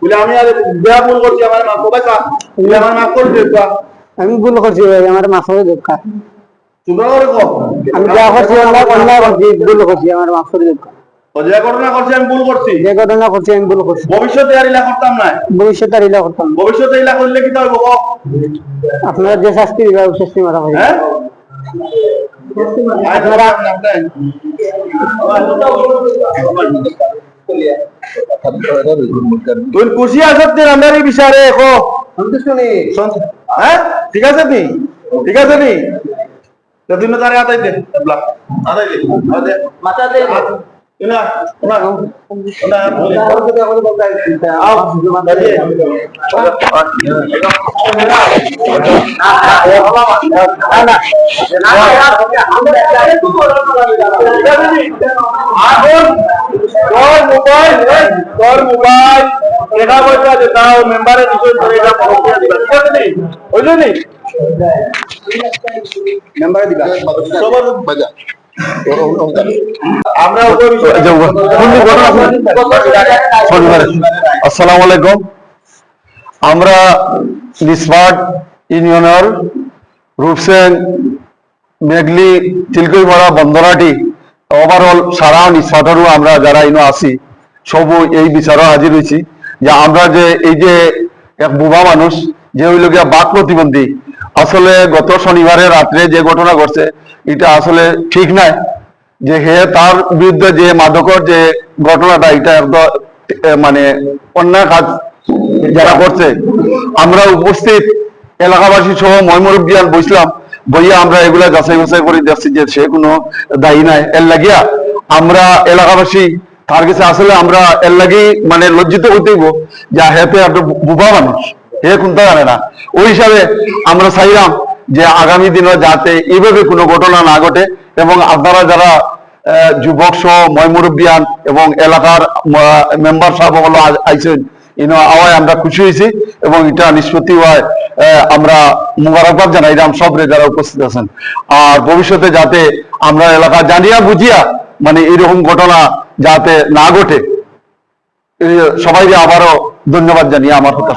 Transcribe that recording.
বলে আমি আর বেয়া ভুল করছি আমার মাফ করে কা বলে আমার মাফ করে দে কা আমি ভুল করছি ভাই আমার মাফ করে দেব কা তোমরা করে কো আমি যা করছি অন্যায় করছি ভুল করছি আমার মাফ করে দেব ও যে ঘটনা করছি আমি ভুল করছি যে ঘটনা করছি আমি ভুল করছি ভবিষ্যতে আর ইলা করতাম না ভবিষ্যতে আর ইলা করতাম না। ভবিষ্যতে ইলা করলে কি তাই বকো আপনারা যে শাস্তি দিবা ওই শাস্তি মারা ভাই হ্যাঁ আপনারা তুই খুশি আছো তুই আমার এই বিচারে কো সন্তুষ্ট নেই হ্যাঁ ঠিক আছে নি ঠিক আছে নি তো দিন তারে আতাই দে আতাই দে মাথা দে না না না আও তোর মোবাইল দেখা পয়সা যেটাও মেম্বারের বিষয় করে এটা পরকিয়া দিবা ঠিক আছে নি হইলো নি মেম্বারে দিবা সবার বাজা আমরা আসসালামু আলাইকুম আমরা নিসবাট ইউনিয়নের রূপসেন মেঘলি তিলকইমরা বন্দরাটি ওভারঅল সারা নিসবাটরও আমরা যারা ইনো আছি সব এই বিচারও হাজির হয়েছি যে আমরা যে এই যে এক বুবা মানুষ যে হইল গিয়া বাক প্রতিবন্ধী আসলে গত শনিবারে রাত্রে যে ঘটনা ঘটছে এটা আসলে ঠিক নাই যে হে তার বিরুদ্ধে যে মাদকর যে ঘটনাটা এটা একদম মানে অন্যায় কাজ যারা করছে আমরা উপস্থিত এলাকাবাসী সহ ময়মুরব্বিয়ান বসলাম বইয়া আমরা এগুলা যাচাই বাছাই করে দেখছি যে সে কোনো দায়ী নাই এর লাগিয়া আমরা এলাকাবাসী তার কাছে আসলে আমরা এর লাগি মানে লজ্জিত হইতেইব যে হেতে একটা বুবা মানুষ হে কোনটা জানে না ওই হিসাবে আমরা চাইলাম যে আগামী দিনে যাতে এইভাবে কোনো ঘটনা না ঘটে এবং আপনারা যারা যুবক সহ ময়মুরব্বিয়ান এবং এলাকার মেম্বার সাহেব হলো আইসেন আওয়ায় আমরা খুশি হয়েছি এবং এটা নিষ্পত্তি হয় আমরা মুবারকবাদ জানাইলাম সবরে যারা উপস্থিত আছেন আর ভবিষ্যতে যাতে আমরা এলাকা জানিয়া বুঝিয়া মানে এরকম ঘটনা যাতে না ঘটে সবাইকে আবারও ধন্যবাদ জানিয়ে আমার কথা